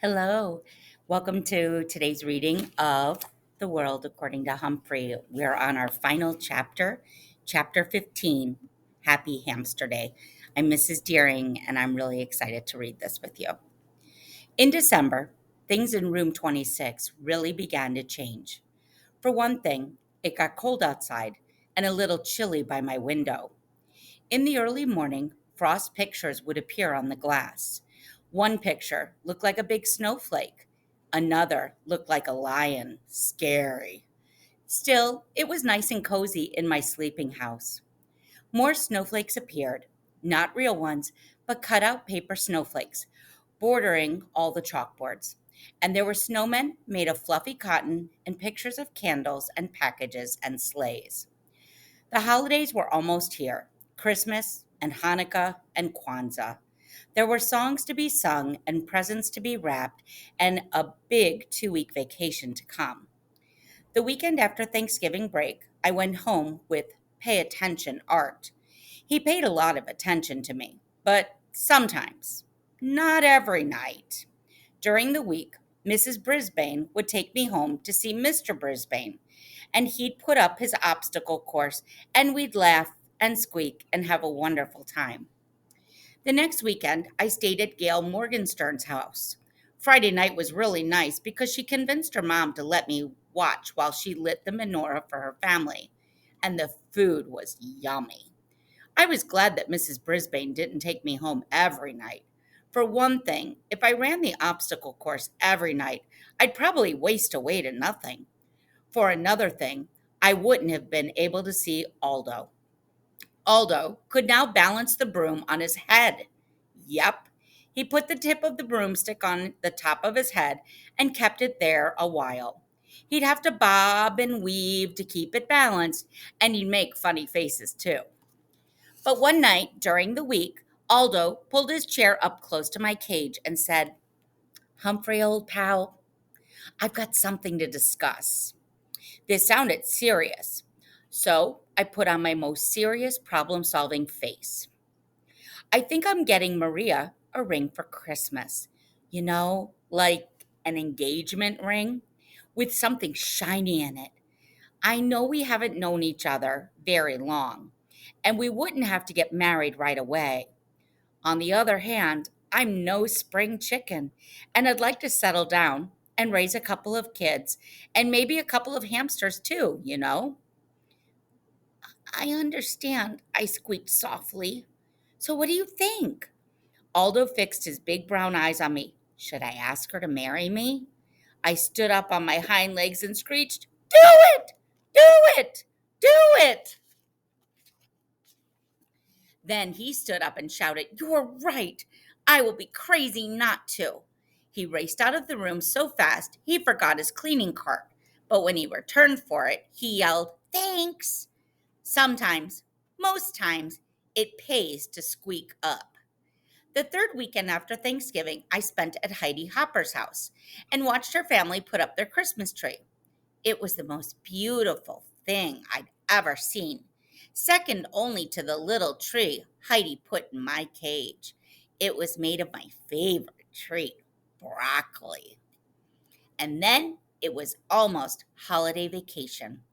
Hello. Welcome to today's reading of The World According to Humphrey. We're on our final chapter, chapter 15, Happy Hamster Day. I'm Mrs. Deering, and I'm really excited to read this with you. In December, things in room 26 really began to change. For one thing, it got cold outside and a little chilly by my window. In the early morning, frost pictures would appear on the glass. One picture looked like a big snowflake. Another looked like a lion. Scary. Still, it was nice and cozy in my sleeping house. More snowflakes appeared, not real ones, but cut out paper snowflakes, bordering all the chalkboards. And there were snowmen made of fluffy cotton and pictures of candles and packages and sleighs. The holidays were almost here, Christmas and Hanukkah and Kwanzaa. There were songs to be sung and presents to be wrapped and a big 2 week vacation to come. The weekend after Thanksgiving break, I went home with Pay Attention Art. He paid a lot of attention to me, but sometimes, not every night. During the week, Mrs. Brisbane would take me home to see Mr. Brisbane, and he'd put up his obstacle course, and we'd laugh and squeak and have a wonderful time. The next weekend, I stayed at Gail Morgenstern's house. Friday night was really nice because she convinced her mom to let me watch while she lit the menorah for her family, and the food was yummy. I was glad that Mrs. Brisbane didn't take me home every night. For one thing, if I ran the obstacle course every night, I'd probably waste away to nothing. For another thing, I wouldn't have been able to see Aldo. Aldo could now balance the broom on his head. Yep, he put the tip of the broomstick on the top of his head and kept it there a while. He'd have to bob and weave to keep it balanced, and he'd make funny faces too. But one night during the week, Aldo pulled his chair up close to my cage and said, "Humphrey, old pal, I've got something to discuss." This sounded serious, so I put on my most serious problem solving face. "I think I'm getting Maria a ring for Christmas. Like an engagement ring with something shiny in it. I know we haven't known each other very long, and we wouldn't have to get married right away. On the other hand, I'm no spring chicken, and I'd like to settle down and raise a couple of kids and maybe a couple of hamsters too. "I understand," I squeaked softly. "So what do you think?" Aldo fixed his big brown eyes on me. Should I ask her to marry me? I stood up on my hind legs and screeched, "Do it! Do it! Do it!" Then he stood up and shouted, "You're right. I will be crazy not to." He raced out of the room so fast he forgot his cleaning cart. But when he returned for it, he yelled, "Thanks." Sometimes, most times, it pays to squeak up. The third weekend after Thanksgiving, I spent at Heidi Hopper's house and watched her family put up their Christmas tree. It was the most beautiful thing I'd ever seen, second only to the little tree Heidi put in my cage. It was made of my favorite tree, broccoli. And then it was almost holiday vacation.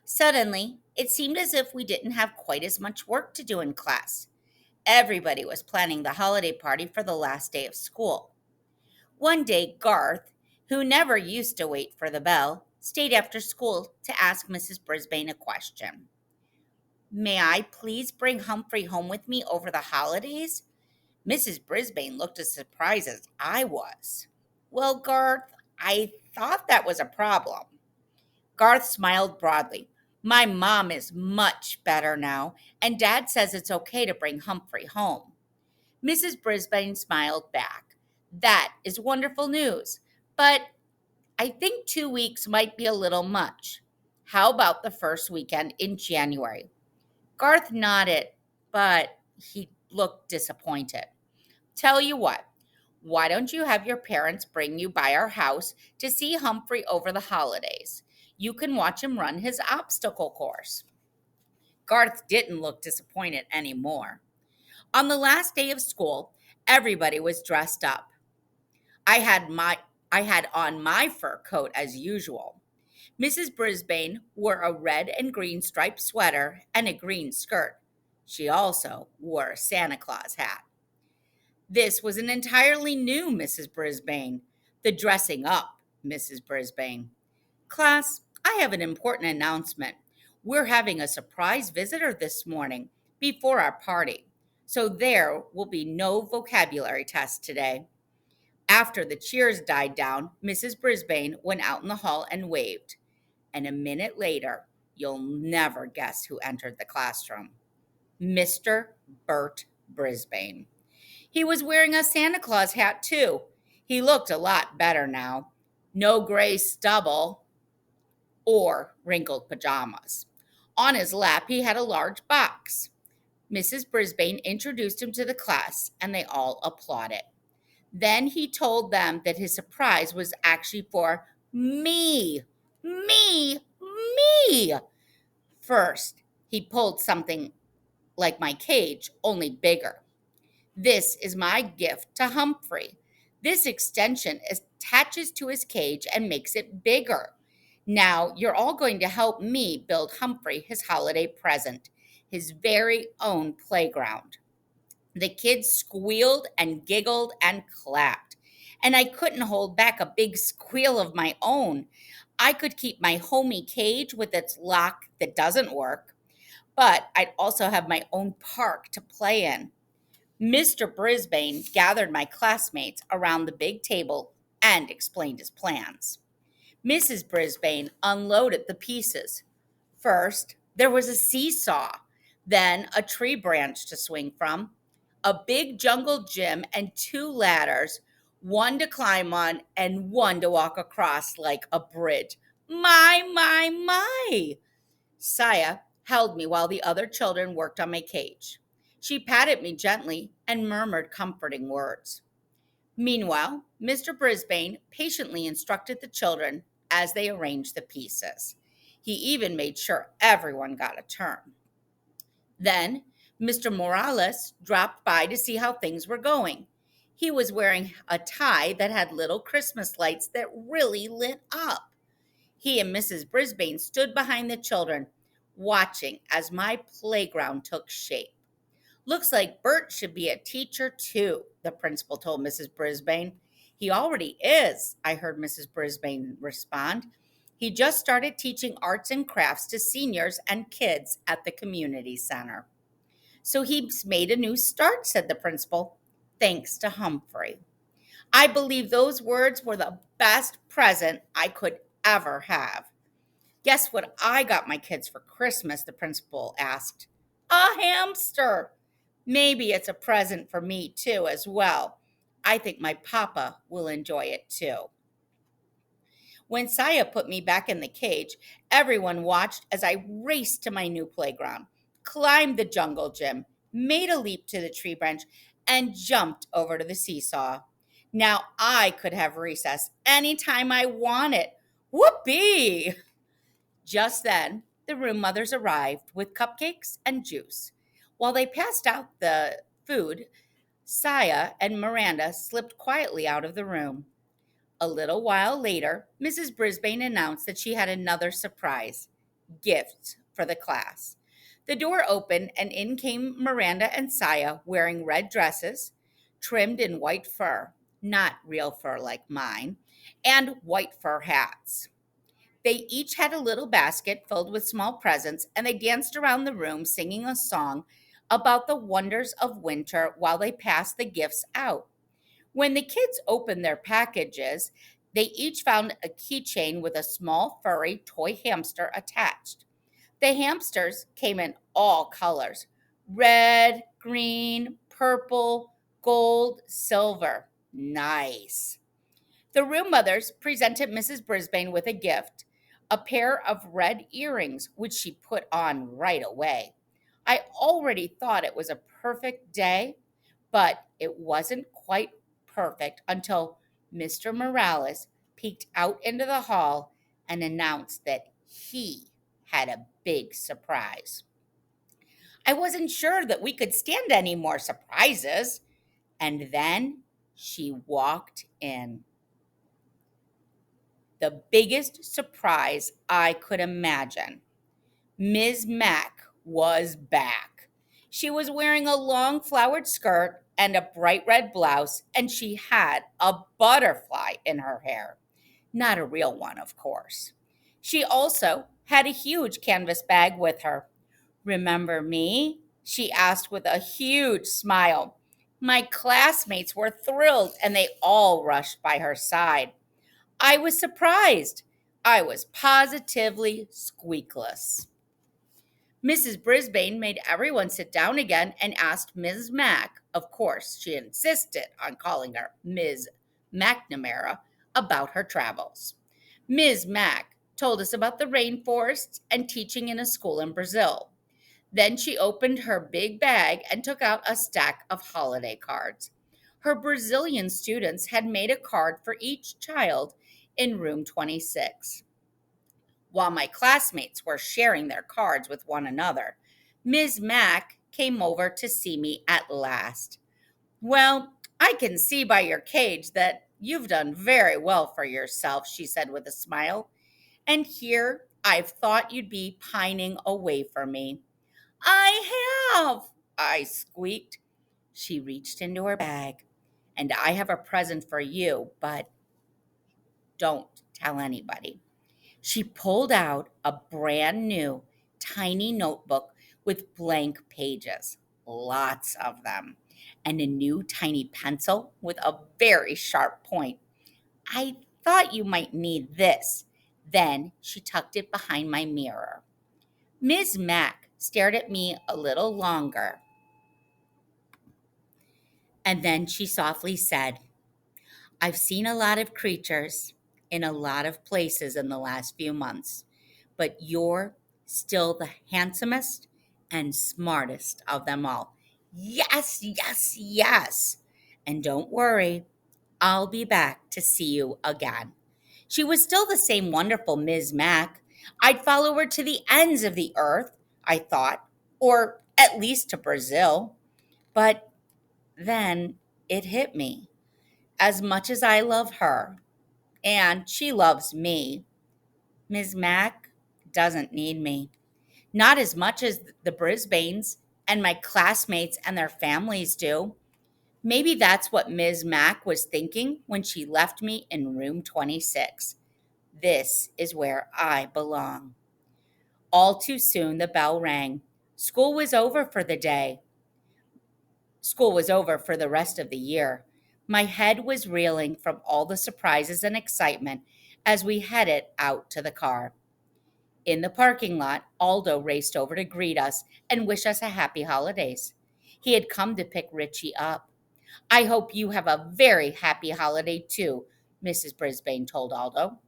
Suddenly, it seemed as if we didn't have quite as much work to do in class. Everybody was planning the holiday party for the last day of school. One day, Garth, who never used to wait for the bell, stayed after school to ask Mrs. Brisbane a question. "May I please bring Humphrey home with me over the holidays?" Mrs. Brisbane looked as surprised as I was. "Well, Garth, I thought that was a problem." Garth smiled broadly. "My mom is much better now, and Dad says it's okay to bring Humphrey home." Mrs. Brisbane smiled back. "That is wonderful news, but I think 2 weeks might be a little much. How about the first weekend in January?" Garth nodded, but he looked disappointed. "Tell you what, why don't you have your parents bring you by our house to see Humphrey over the holidays? You can watch him run his obstacle course." Garth didn't look disappointed anymore. On the last day of school, everybody was dressed up. I had my I had on my fur coat as usual. Mrs. Brisbane wore a red and green striped sweater and a green skirt. She also wore a Santa Claus hat. This was an entirely new Mrs. Brisbane, the dressing up Mrs. Brisbane. Class, I have an important announcement. We're having a surprise visitor this morning before our party, so there will be no vocabulary test today. After the cheers died down, Mrs. Brisbane went out in the hall and waved. And a minute later, you'll never guess who entered the classroom. Mr. Bert Brisbane. He was wearing a Santa Claus hat, too. He looked a lot better now. No gray stubble or wrinkled pajamas. On his lap, he had a large box. Mrs. Brisbane introduced him to the class, and they all applauded. Then he told them that his surprise was actually for me. Me! Me! First, he pulled something like my cage, only bigger. This is my gift to Humphrey. This extension attaches to his cage and makes it bigger. Now you're all going to help me build Humphrey his holiday present, his very own playground. The kids squealed and giggled and clapped, and I couldn't hold back a big squeal of my own. I could keep my homey cage with its lock that doesn't work, but I'd also have my own park to play in. Mr. Brisbane gathered my classmates around the big table and explained his plans. Mrs. Brisbane unloaded the pieces. First, there was a seesaw, then a tree branch to swing from, a big jungle gym, and two ladders, one to climb on and one to walk across like a bridge. My! Saya held me while the other children worked on my cage. She patted me gently and murmured comforting words. Meanwhile, Mr. Brisbane patiently instructed the children as they arranged the pieces. He even made sure everyone got a turn. Then, Mr. Morales dropped by to see how things were going. He was wearing a tie that had little Christmas lights that really lit up. He and Mrs. Brisbane stood behind the children, watching as my playground took shape. Looks like Bert should be a teacher too, the principal told Mrs. Brisbane. He already is, I heard Mrs. Brisbane respond. He just started teaching arts and crafts to seniors and kids at the community center. So he's made a new start, said the principal, thanks to Humphrey. I believe those words were the best present I could ever have. Guess what I got my kids for Christmas? The principal asked. A hamster. Maybe it's a present for me too, as well. I think my papa will enjoy it too. When Saya put me back in the cage, everyone watched as I raced to my new playground, climbed the jungle gym, made a leap to the tree branch, and jumped over to the seesaw. Now I could have recess anytime I wanted. Whoopee! Just then, the room mothers arrived with cupcakes and juice. While they passed out the food, Saya and Miranda slipped quietly out of the room. A little while later, Mrs. Brisbane announced that she had another surprise gifts for the class. The door opened, and in came Miranda and Saya wearing red dresses, trimmed in white fur, not real fur like mine, and white fur hats. They each had a little basket filled with small presents, and they danced around the room singing a song about the wonders of winter while they passed the gifts out. When the kids opened their packages, they each found a keychain with a small furry toy hamster attached. The hamsters came in all colors: red, green, purple, gold, silver. Nice. The room mothers presented Mrs. Brisbane with a gift, a pair of red earrings, which she put on right away. I already thought it was a perfect day, but it wasn't quite perfect until Mr. Morales peeked out into the hall and announced that he had a big surprise. I wasn't sure that we could stand any more surprises. And then She walked in. The biggest surprise I could imagine. Ms. Mack was back. She was wearing a long flowered skirt and a bright red blouse, and she had a butterfly in her hair. Not a real one, of course. She also had a huge canvas bag with her. "Remember me?" she asked with a huge smile. My classmates were thrilled and they all rushed by her side. I was surprised. I was positively squeakless. Mrs. Brisbane made everyone sit down again and asked Ms. Mack, of course, she insisted on calling her Ms. McNamara, about her travels. Ms. Mack told us about the rainforests and teaching in a school in Brazil. Then she opened her big bag and took out a stack of holiday cards. Her Brazilian students had made a card for each child in room 26. While my classmates were sharing their cards with one another, Ms. Mack came over to see me at last. "Well, I can see by your cage that you've done very well for yourself," she said with a smile. "And here I've thought you'd be pining away for me." "I have," I squeaked. She reached into her bag. "And I have a present for you, but don't tell anybody." She pulled out a brand new tiny notebook with blank pages, lots of them, and a new tiny pencil with a very sharp point. "I thought you might need this." Then she tucked it behind my mirror. Ms. Mack stared at me a little longer, and then she softly said, "I've seen a lot of creatures in a lot of places in the last few months, but you're still the handsomest and smartest of them all." Yes, yes, yes. "And don't worry, I'll be back to see you again." She was still the same wonderful Ms. Mack. I'd follow her to the ends of the earth, I thought, or at least to Brazil. But then it hit me. As much as I love her, and she loves me, Ms. Mack doesn't need me. Not as much as the Brisbanes and my classmates and their families do. Maybe that's what Ms. Mack was thinking when she left me in room 26. This is where I belong. All too soon, the bell rang. School was over for the day. School was over for the rest of the year. My head was reeling from all the surprises and excitement as we headed out to the car. In the parking lot, Aldo raced over to greet us and wish us a happy holidays. He had come to pick Richie up. "I hope you have a very happy holiday too," Mrs. Brisbane told Aldo.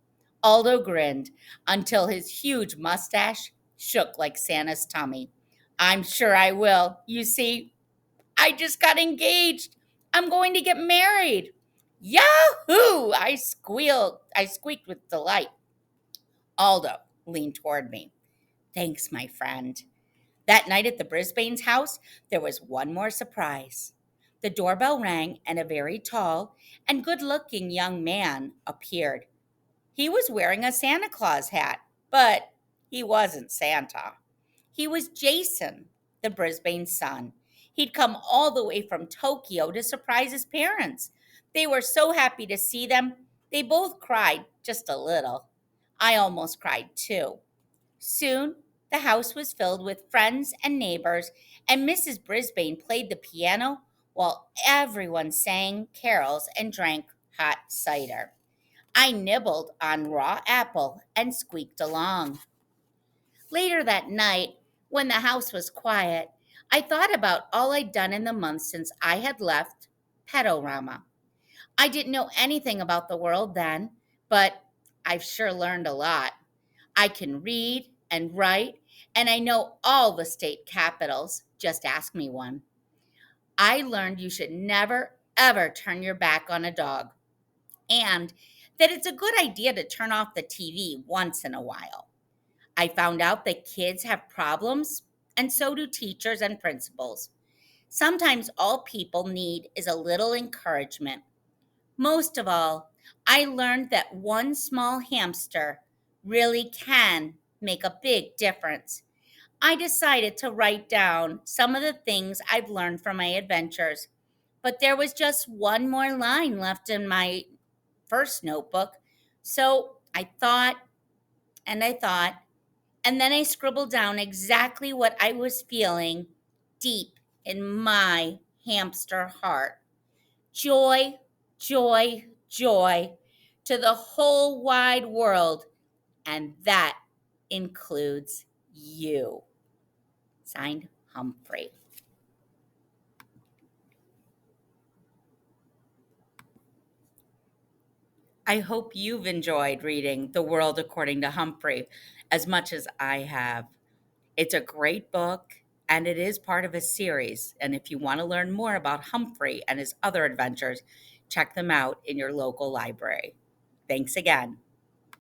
Aldo grinned until his huge mustache shook like Santa's tummy. "I'm sure I will. You see, I just got engaged. I'm going to get married." "Yahoo!" I squeaked with delight. Aldo leaned toward me. "Thanks, my friend." That night at the Brisbane's house, there was one more surprise. The doorbell rang and a very tall and good-looking young man appeared. He was wearing a Santa Claus hat, but he wasn't Santa. He was Jason, the Brisbane son. He'd come all the way from Tokyo to surprise his parents. They were so happy to see them, they both cried just a little. I almost cried too. Soon, the house was filled with friends and neighbors, and Mrs. Brisbane played the piano while everyone sang carols and drank hot cider. I nibbled on raw apple and squeaked along. Later that night, when the house was quiet, I thought about all I'd done in the months since I had left Pedorama. I didn't know anything about the world then, but I've sure learned a lot. I can read and write, and I know all the state capitals. Just ask me one. I learned you should never, ever turn your back on a dog, and that it's a good idea to turn off the TV once in a while. I found out that kids have problems, and so do teachers and principals. Sometimes all people need is a little encouragement. Most of all, I learned that one small hamster really can make a big difference. I decided to write down some of the things I've learned from my adventures, but there was just one more line left in my first notebook. So I thought and I thought, and then I scribbled down exactly what I was feeling deep in my hamster heart: joy, joy, joy to the whole wide world. And that includes you. Signed, Humphrey. I hope you've enjoyed reading The World According to Humphrey as much as I have. It's a great book and it is part of a series. And if you want to learn more about Humphrey and his other adventures, check them out in your local library. Thanks again.